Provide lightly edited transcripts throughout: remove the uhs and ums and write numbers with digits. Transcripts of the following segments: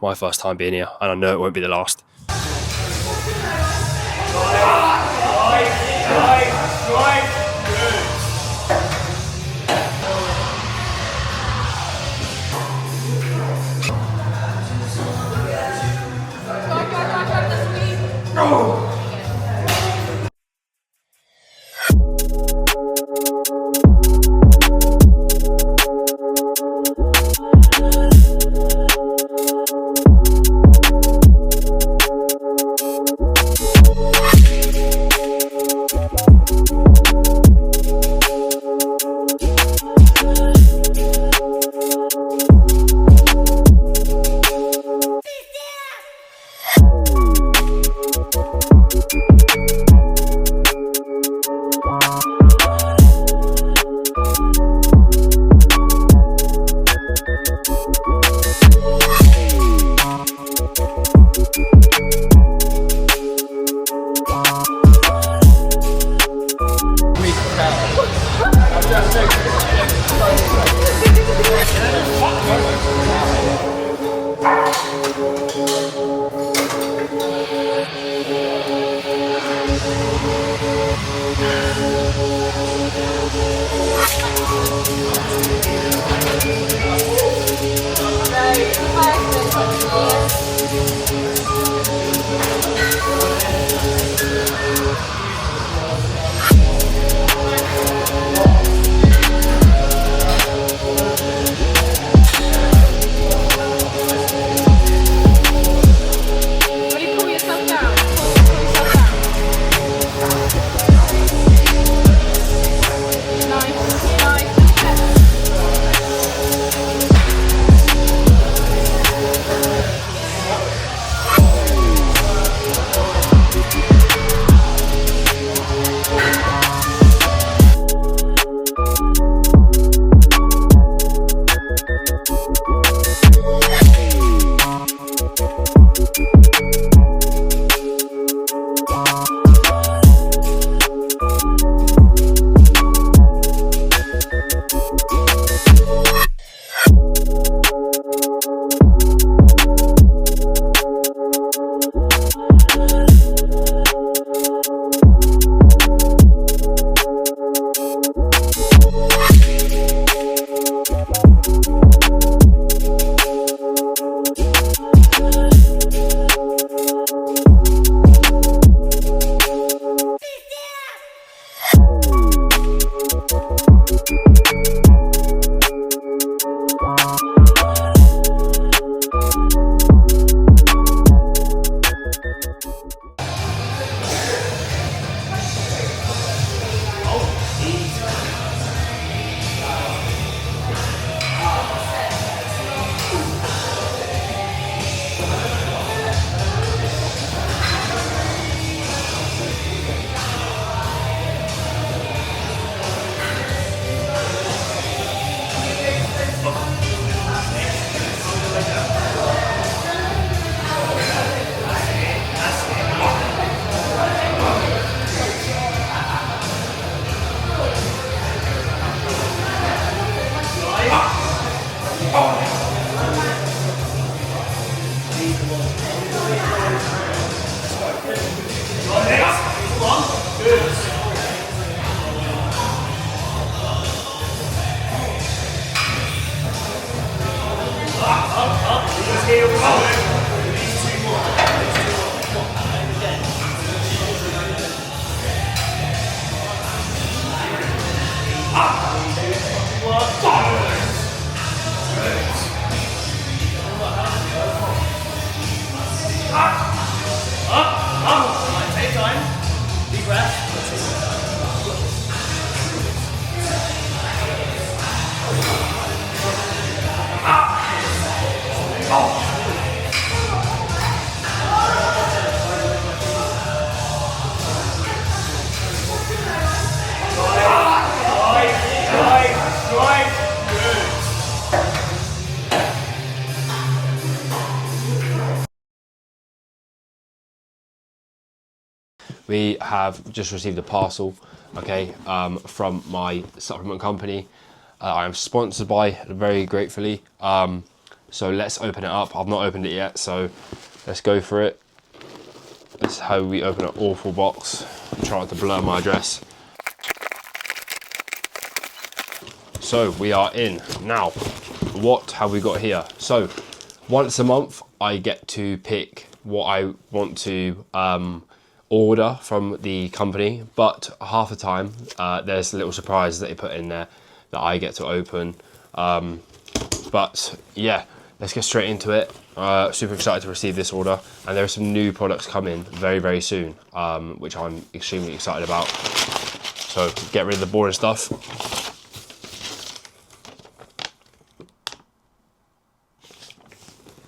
my first time being here, and I know it won't be the last. We have just received a parcel, okay, from my supplement company. I am sponsored by, very gratefully. So let's open it up. I've not opened it yet, so let's go for it. This is how we open an awful box. Try not to blur my address. So we are in. Now, what have we got here? So once a month, I get to pick what I want to order from the company, but half the time there's little surprises that they put in there that I get to open. But yeah, let's get straight into it. Super excited to receive this order, and there are some new products coming very, very soon, which I'm extremely excited about. So get rid of the boring stuff.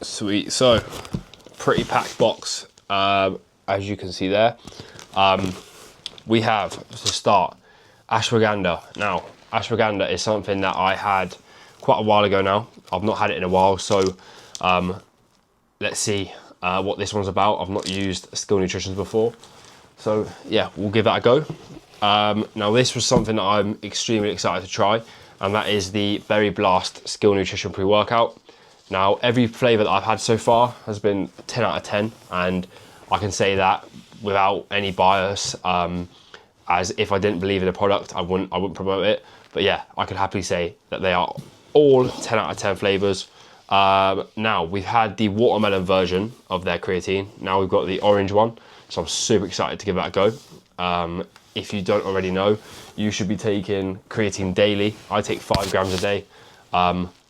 Sweet. So pretty packed box, as you can see there. We have, to start, ashwagandha. Now, ashwagandha is something that I had quite a while ago now. I've not had it in a while, so let's see what this one's about. I've not used Skill Nutrition before, so yeah, we'll give that a go. Now, this was something that I'm extremely excited to try, and that is the Berry Blast Skill Nutrition pre-workout. Now, every flavour that I've had so far has been 10 out of 10, and I can say that without any bias, as if I didn't believe in the product, I wouldn't promote it. But yeah, I could happily say that they are all 10 out of 10 flavours. Now, we've had the watermelon version of their creatine. Now we've got the orange one, so I'm super excited to give that a go. If you don't already know, you should be taking creatine daily. I take 5 grams a day,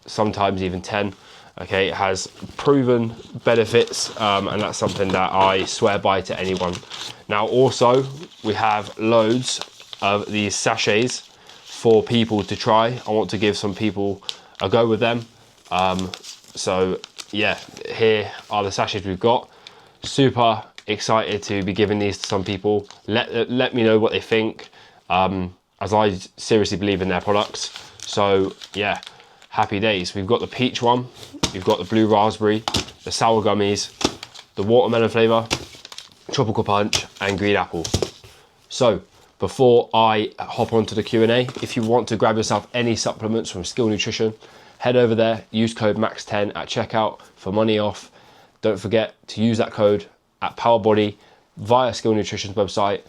sometimes even 10. Okay, it has proven benefits, and that's something that I swear by to anyone. Now, also, we have loads of these sachets for people to try. I want to give some people a go with them. So yeah, here are the sachets we've got. Super excited to be giving these to some people. Let me know what they think, as I seriously believe in their products. So yeah, happy days. We've got the peach one, we've got the blue raspberry, the sour gummies, the watermelon flavour, tropical punch, and green apple. So before I hop onto the Q&A, if you want to grab yourself any supplements from Skill Nutrition, head over there, use code MAX10 at checkout for money off. Don't forget to use that code at PowerBody via Skill Nutrition's website.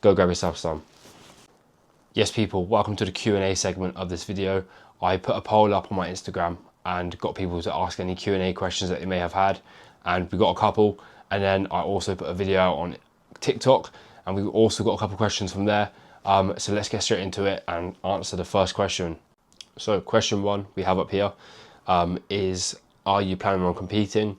Go grab yourself some. Yes, people, welcome to the Q&A segment of this video. I put a poll up on my Instagram and got people to ask any Q&A questions that they may have had, and we got a couple. And then I also put a video out on TikTok, and we've also got a couple questions from there. So let's get straight into it and answer the first question. So question 1 we have up here is, are you planning on competing?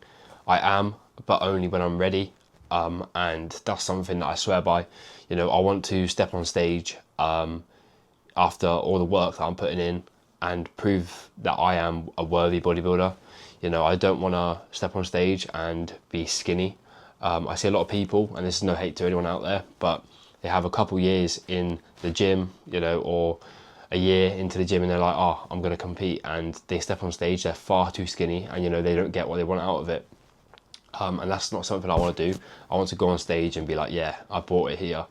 I am, but only when I'm ready. And that's something that I swear by. You know, I want to step on stage after all the work that I'm putting in and prove that I am a worthy bodybuilder. You know, I don't want to step on stage and be skinny. I see a lot of people, and this is no hate to anyone out there, but they have a couple years in the gym, you know, or a year into the gym, and they're like, oh, I'm going to compete, and they step on stage, they're far too skinny, and you know, they don't get what they want out of it. And that's not something I want to do. I want to go on stage and be like, yeah, I brought it here.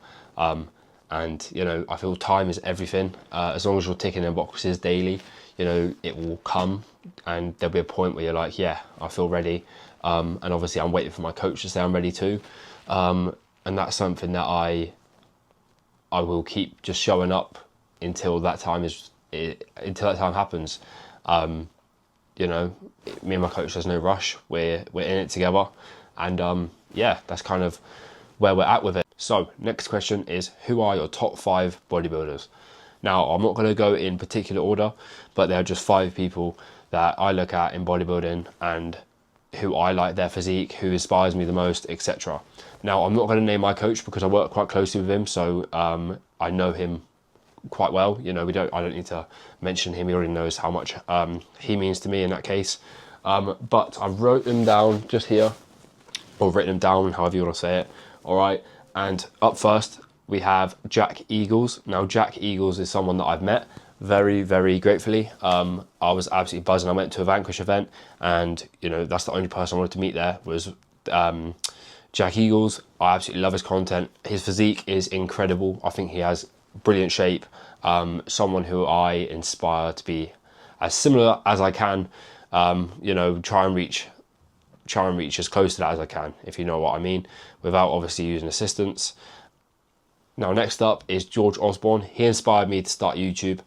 And you know, I feel time is everything. As long as you're ticking them boxes daily, you know, it will come, and there'll be a point where you're like, yeah, I feel ready. And obviously I'm waiting for my coach to say I'm ready too. And that's something that I will keep just showing up until that time happens. You know, me and my coach, there's no rush. We're in it together, and yeah, that's kind of where we're at with it. So next question is, who are your top 5 bodybuilders? Now, I'm not going to go in particular order, but there are just 5 people that I look at in bodybuilding and who I like their physique, who inspires me the most, etc. Now, I'm not going to name my coach because I work quite closely with him, so I know him quite well. You know, I don't need to mention him. He already knows how much he means to me in that case. But I wrote them down just here, or written them down, however you want to say it. All right. And up first, we have Jack Eagles. Now, Jack Eagles is someone that I've met very, very gratefully. I was absolutely buzzing. I went to a Vanquish event, and you know, that's the only person I wanted to meet there was Jack Eagles. I absolutely love his content. His physique is incredible. I think he has brilliant shape. Someone who I inspire to be as similar as I can you know, try and reach as close to that as I can, if you know what I mean, without obviously using assistance. Now, next up is George Osborne. He inspired me to start YouTube.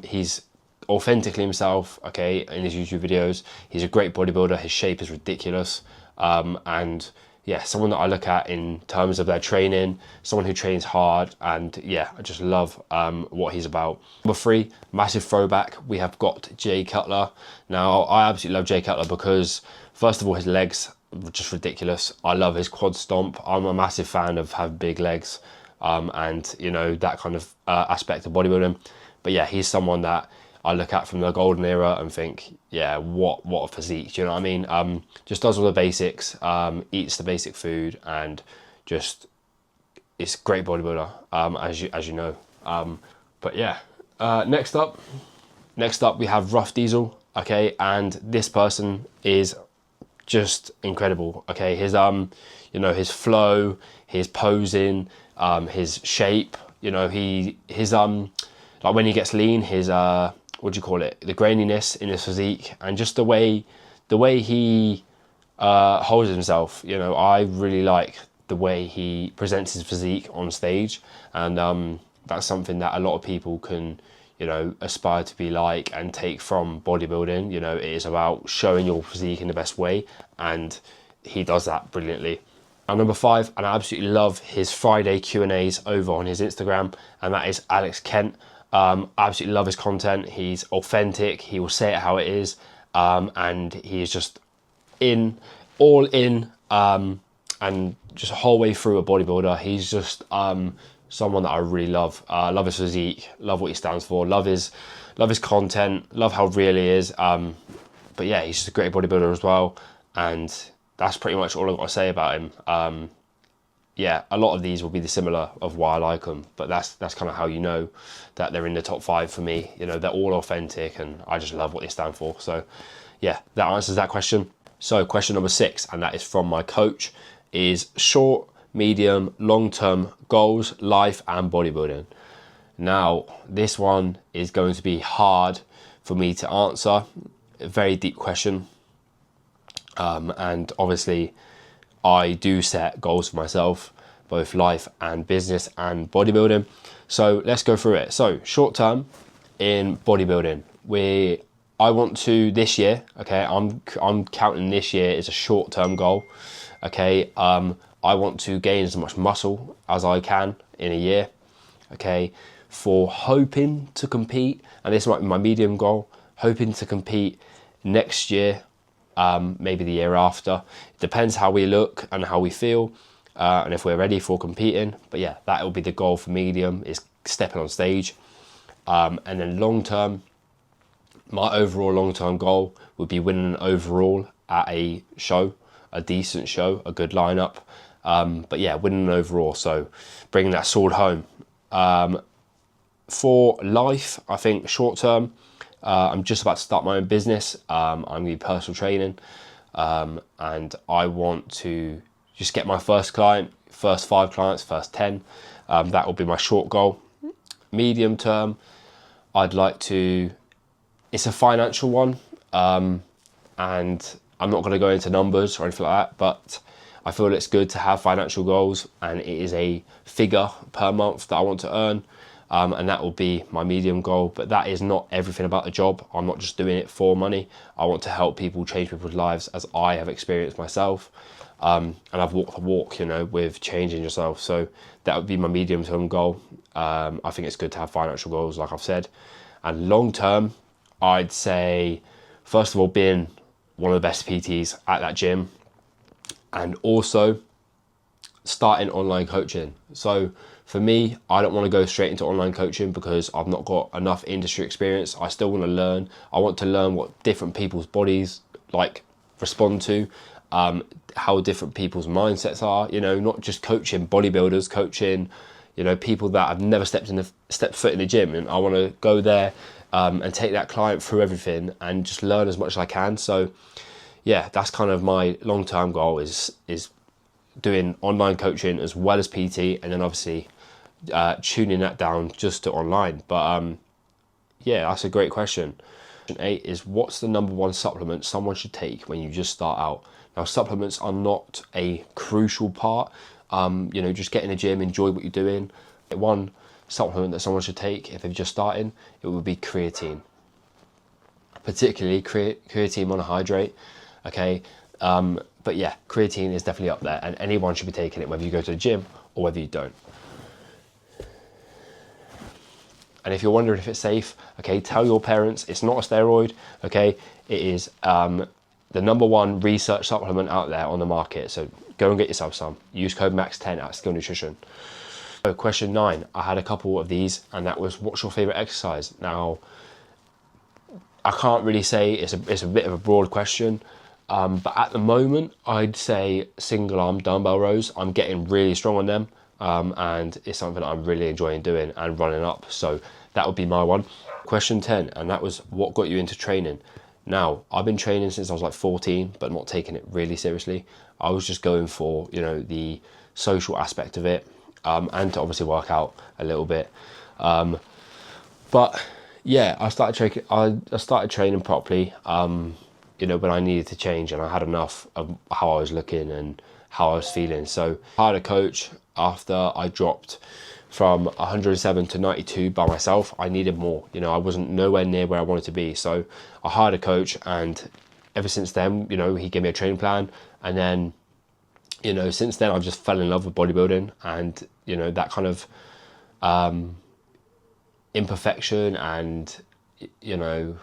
He's authentically himself, okay, in his YouTube videos. He's a great bodybuilder. His shape is ridiculous. And yeah, someone that I look at in terms of their training, someone who trains hard, and yeah, I just love what he's about. Number 3, massive throwback, we have got Jay Cutler. Now, I absolutely love Jay Cutler because, first of all, his legs are just ridiculous. I love his quad stomp. I'm a massive fan of having big legs, and you know, that kind of aspect of bodybuilding. But yeah, he's someone that I look at from the golden era and think, yeah, what a physique, do you know what I mean? Just does all the basics, eats the basic food, and just, it's a great bodybuilder, as you know. But yeah, next up we have Rough Diesel, okay, and this person is just incredible, okay. His you know, his flow, his posing, his shape, you know, his like when he gets lean, his what do you call it, the graininess in his physique, and just the way he holds himself, you know, I really like the way he presents his physique on stage, and that's something that a lot of people can, you know, aspire to be like and take from bodybuilding. You know, it is about showing your physique in the best way, and he does that brilliantly. And number 5, and I absolutely love his Friday Q&As over on his Instagram, and that is Alex Kent. I absolutely love his content. He's authentic. He will say it how it is, and he is just all in, and just a whole way through a bodybuilder. He's just someone that I really love. Love his physique. Love what he stands for. Love his content. Love how real he is. But yeah, he's just a great bodybuilder as well, and that's pretty much all I've got to say about him. Yeah, a lot of these will be the similar of why I like them, but that's kind of how you know that they're in the top 5 for me. You know, they're all authentic, and I just love what they stand for. So yeah, that answers that question. So question number 6, and that is from my coach, is short, medium, long-term goals, life and bodybuilding. Now, this one is going to be hard for me to answer. A very deep question. And obviously I do set goals for myself, both life and business and bodybuilding. So let's go through it. So short term in bodybuilding, I want to this year, okay, I'm counting this year as a short term goal, okay. I want to gain as much muscle as I can in a year, okay, for hoping to compete, and this might be my medium goal, hoping to compete next year, maybe the year after. It depends how we look and how we feel, and if we're ready for competing. But yeah, that will be the goal for medium, is stepping on stage. And then long term, my overall long term goal would be winning an overall at a show, a decent show, a good lineup. But yeah, winning an overall, so bringing that sword home. For life, I think short term, I'm just about to start my own business. I'm going to be personal training, and I want to just get my first client, first 5 clients, first 10. That will be my short goal. Medium term, I'd like to, it's a financial one, and I'm not going to go into numbers or anything like that, but I feel it's good to have financial goals, and it is a figure per month that I want to earn. And that will be my medium goal, but that is not everything about the job. I'm not just doing it for money. I want to help people, change people's lives, as I have experienced myself. And I've walked the walk, you know, with changing yourself. So that would be my medium term goal. I think it's good to have financial goals, like I've said. And long term, I'd say, first of all, being one of the best PTs at that gym, and also starting online coaching. So for me, I don't want to go straight into online coaching because I've not got enough industry experience. I still want to learn. I want to learn what different people's bodies like respond to, how different people's mindsets are, you know, not just coaching bodybuilders, coaching, you know, people that have never stepped foot in the gym. And I want to go there and take that client through everything and just learn as much as I can. So yeah, that's kind of my long-term goal, is doing online coaching as well as PT, and then obviously tuning that down just to online. But yeah, that's a great question. Question 8 is, what's the number one supplement someone should take when you just start out? Now, supplements are not a crucial part. Just get in the gym, enjoy what you're doing. One supplement that someone should take if they're just starting, it would be creatine. Particularly creatine monohydrate, okay? But yeah, creatine is definitely up there, and anyone should be taking it, whether you go to the gym or whether you don't. And if you're wondering if it's safe, okay, tell your parents it's not a steroid, okay? It is the #1 research supplement out there on the market. So go and get yourself some. Use code MAX10 at Skill Nutrition. So question 9, I had a couple of these, and that was, what's your favorite exercise? Now, I can't really say, it's a bit of a broad question, but at the moment, I'd say single arm dumbbell rows. I'm getting really strong on them. And it's something that I'm really enjoying doing and running up. So that would be my one. Question 10, and that was, what got you into training? Now, I've been training since I was like 14, but not taking it really seriously. I was just going for, the social aspect of it, and to obviously work out a little bit. But yeah, I started training properly, when I needed to change, and I had enough of how I was looking and how I was feeling. So I had a coach. After I dropped from 107 to 92 by myself, I needed more. I wasn't nowhere near where I wanted to be. So I hired a coach, and ever since then, he gave me a training plan. And then, since then, I've just fell in love with bodybuilding, and, that kind of imperfection and,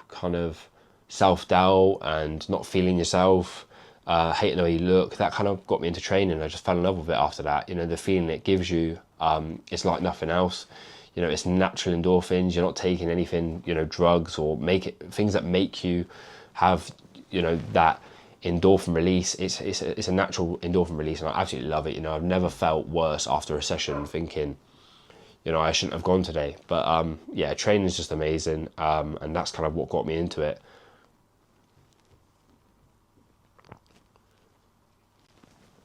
kind of self-doubt and not feeling yourself, hating the way you look, that kind of got me into training. I just fell in love with it after that. The feeling it gives you, it's like nothing else. It's natural endorphins. You're not taking anything, drugs or things that make you have, that endorphin release. It's a natural endorphin release, and I absolutely love it. I've never felt worse after a session thinking, I shouldn't have gone today. But yeah, training is just amazing, and that's kind of what got me into it.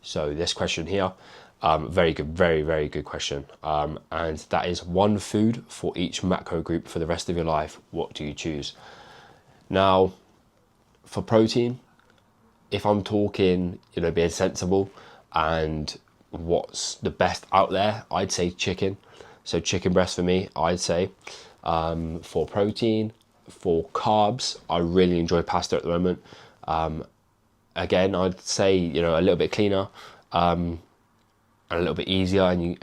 So this question here, very good, very, very good question. And that is, one food for each macro group for the rest of your life. What do you choose? Now, for protein, if I'm talking, being sensible and what's the best out there, I'd say chicken. So chicken breast for me, I'd say. For protein, for carbs, I really enjoy pasta at the moment. Again, I'd say, a little bit cleaner, and a little bit easier, and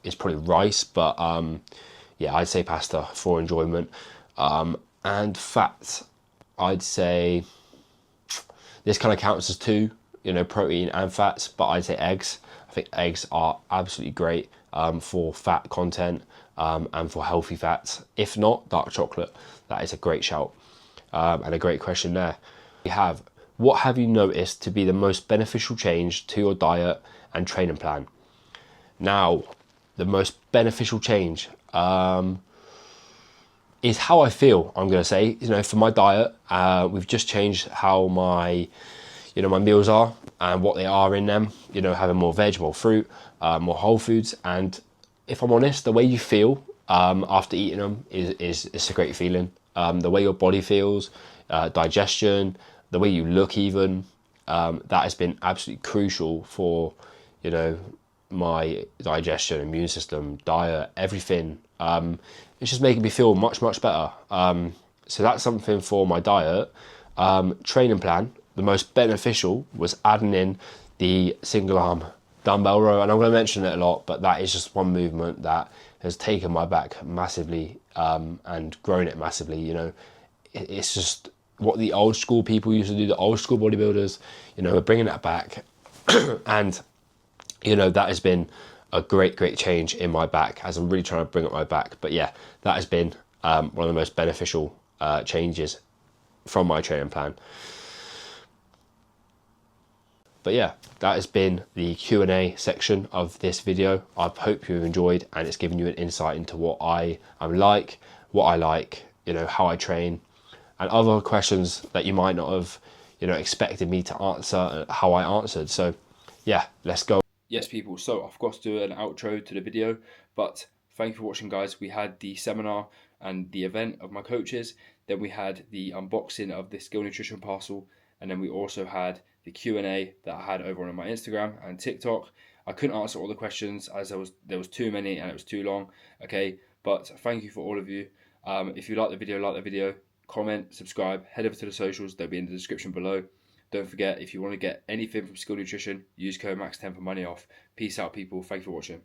it's probably rice, but yeah, I'd say pasta for enjoyment. And fats, I'd say this kind of counts as two, protein and fats, but I'd say eggs. I think eggs are absolutely great for fat content, and for healthy fats. If not, dark chocolate. That is a great shout, and a great question there. We have, what have you noticed to be the most beneficial change to your diet and training plan? Now, the most beneficial change is how I feel, I'm going to say. For my diet, we've just changed how my meals are and what they are in them. Having more veg, more fruit, more whole foods. And if I'm honest, the way you feel after eating them is a great feeling. The way your body feels, digestion, the way you look even, that has been absolutely crucial for, my digestion, immune system, diet, everything. It's just making me feel much, much better. So that's something for my diet. Training plan, the most beneficial was adding in the single arm dumbbell row. And I'm going to mention it a lot, but that is just one movement that has taken my back massively, and grown it massively. It's just what the old school people used to do, the old school bodybuilders, are bringing that back. And, that has been a great, great change in my back as I'm really trying to bring up my back. But yeah, that has been one of the most beneficial changes from my training plan. But yeah, that has been the Q&A section of this video. I hope you've enjoyed, and it's given you an insight into what I am like, what I like, how I train, and other questions that you might not have, expected me to answer, how I answered. So yeah, let's go. Yes, people, so I've got to do an outro to the video, but thank you for watching, guys. We had the seminar and the event of my coaches. Then we had the unboxing of the Skill Nutrition parcel, and then we also had the Q&A that I had over on my Instagram and TikTok. I couldn't answer all the questions as there was too many and it was too long. Okay, but thank you for all of you. If you like the video, comment, subscribe, head over to the socials. They'll be in the description below. Don't forget, if you want to get anything from Skill Nutrition, use code MAX10 for money off. Peace out, people. Thanks for watching.